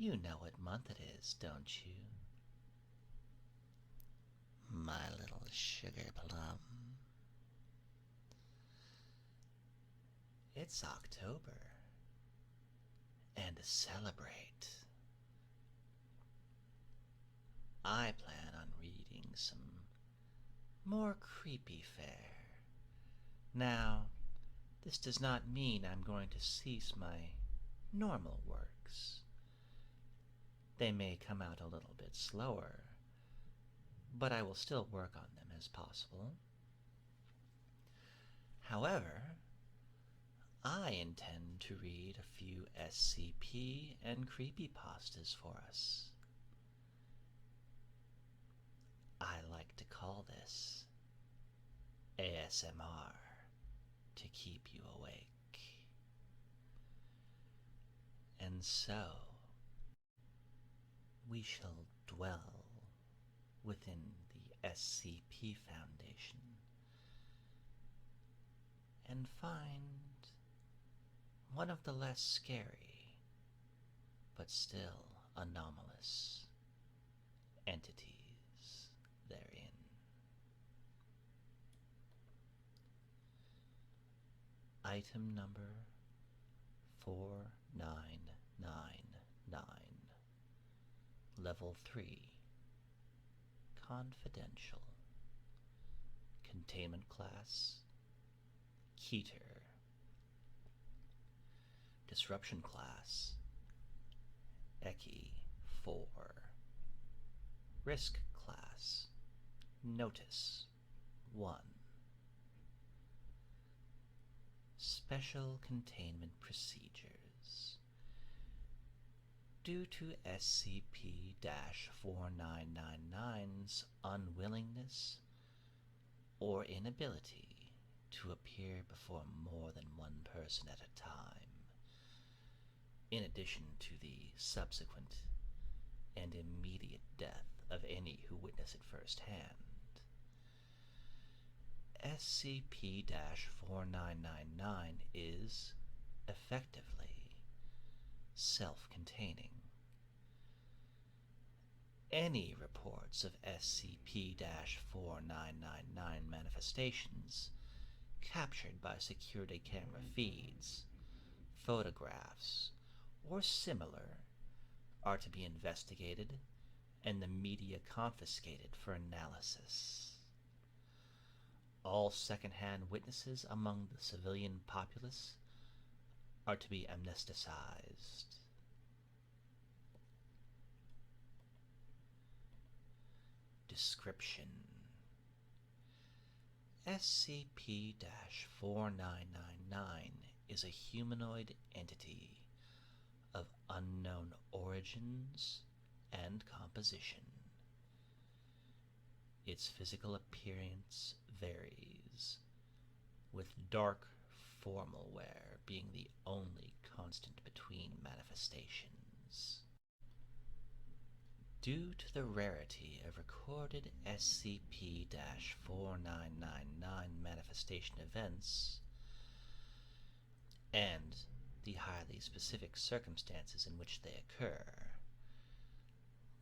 You know what month it is, don't you? My little sugar plum. It's October. And to celebrate, I plan on reading some more creepy fare. Now, this does not mean I'm going to cease my normal works. They may come out a little bit slower, but I will still work on them as possible. However, I intend to read a few SCP and creepypastas for us. I like to call this ASMR to keep you awake. And so, we shall dwell within the SCP Foundation and find one of the less scary, but still anomalous entities therein. Item number 4999. Level 3. Confidential. Containment class Keter. Disruption class Eki 4. Risk class Notice 1. Special containment procedures. Due to SCP-4999's unwillingness or inability to appear before more than one person at a time, in addition to the subsequent and immediate death of any who witness it firsthand, SCP-4999 is, effectively, self-containing. Any reports of SCP-4999 manifestations captured by security camera feeds, photographs, or similar are to be investigated and the media confiscated for analysis. All second-hand witnesses among the civilian populace are to be amnesticized. Description: SCP-4999 is a humanoid entity of unknown origins and composition. Its physical appearance varies, with dark formal wear being the only constant between manifestations. Due to the rarity of recorded SCP-4999 manifestation events, and the highly specific circumstances in which they occur,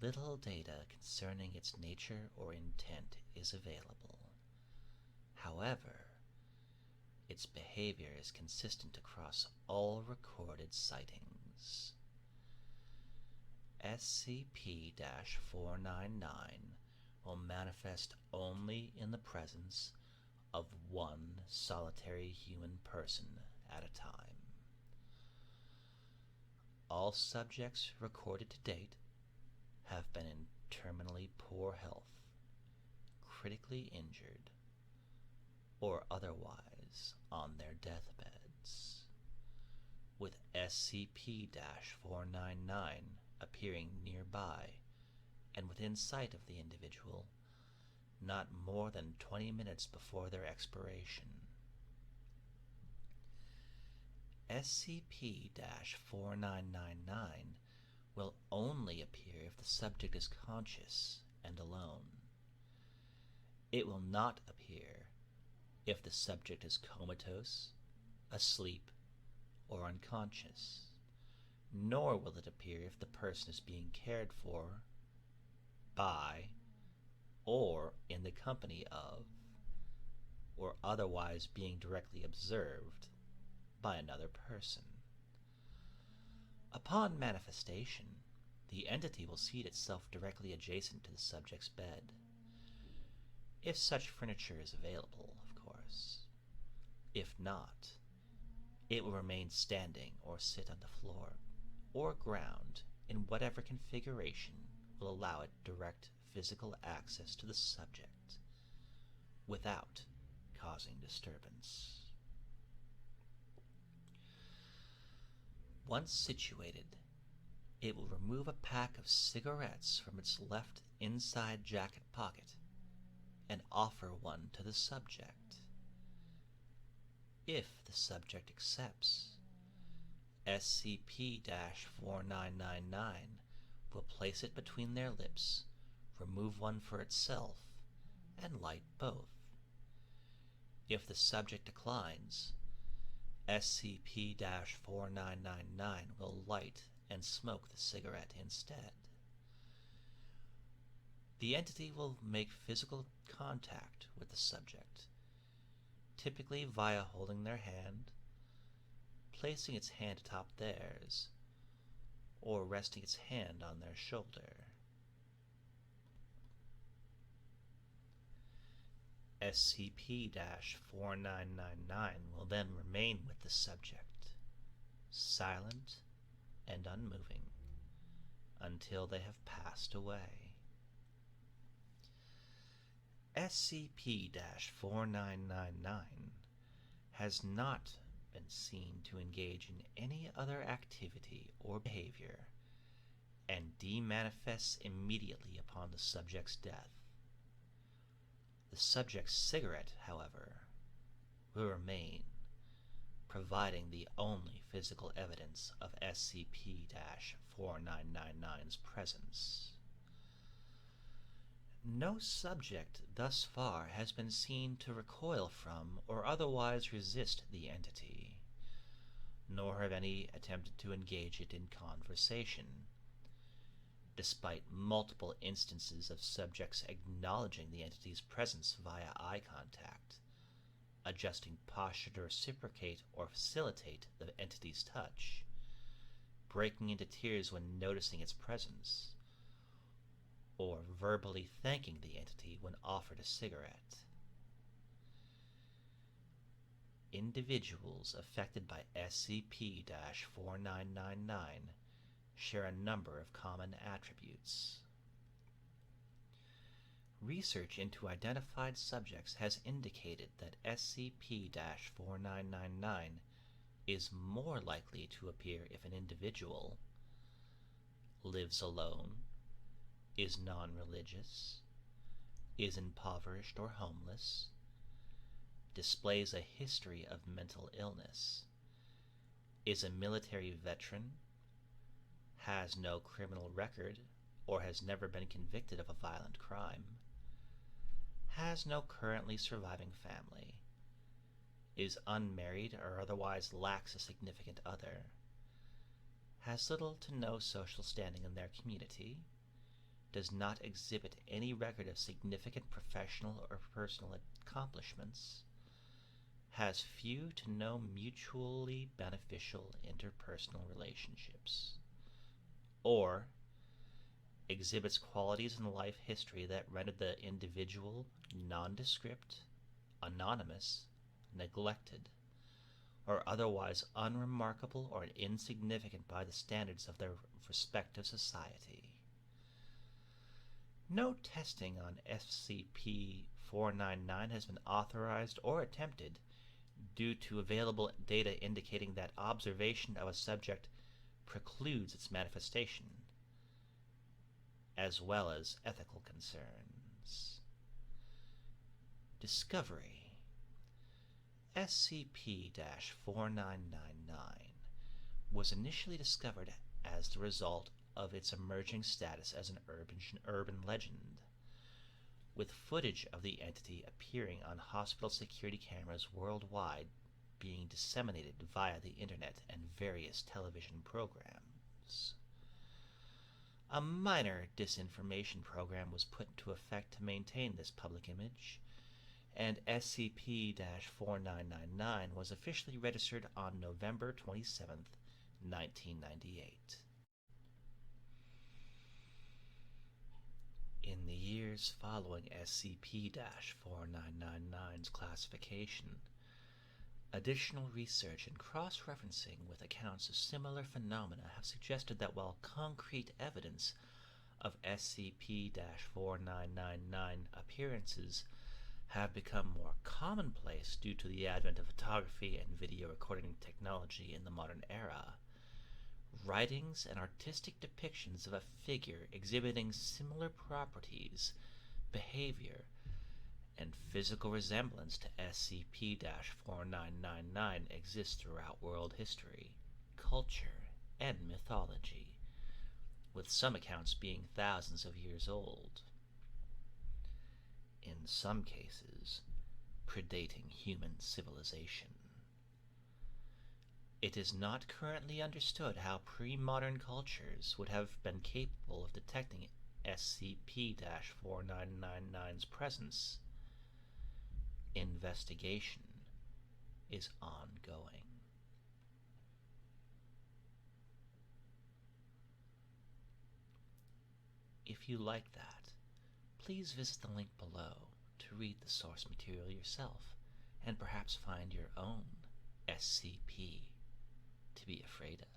little data concerning its nature or intent is available. However, its behavior is consistent across all recorded sightings. SCP-499 will manifest only in the presence of one solitary human person at a time. All subjects recorded to date have been in terminally poor health, critically injured, or otherwise on their deathbeds, with SCP-499 appearing nearby and within sight of the individual not more than 20 minutes before their expiration. SCP-4999 will only appear if the subject is conscious and alone. It will not appear if the subject is comatose, asleep, or unconscious, nor will it appear if the person is being cared for by, or in the company of, or otherwise being directly observed by another person. Upon manifestation, the entity will seat itself directly adjacent to the subject's bed, if such furniture is available, of course. If not, it will remain standing or sit on the floor or ground in whatever configuration will allow it direct physical access to the subject without causing disturbance. Once situated, it will remove a pack of cigarettes from its left inside jacket pocket and offer one to the subject. If the subject accepts, SCP-4999 will place it between their lips, remove one for itself, and light both. If the subject declines, SCP-4999 will light and smoke the cigarette instead. The entity will make physical contact with the subject, typically via holding their hand, placing its hand atop theirs, or resting its hand on their shoulder. SCP-4999 will then remain with the subject, silent and unmoving, until they have passed away. SCP-4999 has not been seen to engage in any other activity or behavior and demanifests immediately upon the subject's death. The subject's cigarette, however, will remain, providing the only physical evidence of SCP-4999's presence. No subject thus far has been seen to recoil from or otherwise resist the entity, nor have any attempted to engage it in conversation, despite multiple instances of subjects acknowledging the entity's presence via eye contact, adjusting posture to reciprocate or facilitate the entity's touch, breaking into tears when noticing its presence, or verbally thanking the entity when offered a cigarette. Individuals affected by SCP-4999 share a number of common attributes. Research into identified subjects has indicated that SCP-4999 is more likely to appear if an individual lives alone, is non-religious, is impoverished or homeless, displays a history of mental illness, is a military veteran, has no criminal record or has never been convicted of a violent crime, has no currently surviving family, is unmarried or otherwise lacks a significant other, has little to no social standing in their community, does not exhibit any record of significant professional or personal accomplishments, has few to no mutually beneficial interpersonal relationships, or exhibits qualities in life history that render the individual nondescript, anonymous, neglected, or otherwise unremarkable or insignificant by the standards of their respective society. No testing on SCP-499 has been authorized or attempted due to available data indicating that observation of a subject precludes its manifestation, as well as ethical concerns. Discovery. SCP-4999 was initially discovered as the result of its emerging status as an urban legend, with footage of the entity appearing on hospital security cameras worldwide being disseminated via the internet and various television programs. lives. A minor disinformation program was put into effect to maintain this public image, and SCP-4999 was officially registered on November 27th, 1998. In the years following SCP-4999's classification, additional research and cross-referencing with accounts of similar phenomena have suggested that while concrete evidence of SCP-4999 appearances have become more commonplace due to the advent of photography and video recording technology in the modern era, writings and artistic depictions of a figure exhibiting similar properties, behavior, and physical resemblance to SCP-4999 exist throughout world history, culture, and mythology, with some accounts being thousands of years old. In some cases, predating human civilization. It is not currently understood how pre-modern cultures would have been capable of detecting SCP-4999's presence. Investigation is ongoing. If you like that, please visit the link below to read the source material yourself and perhaps find your own SCP to be afraid of.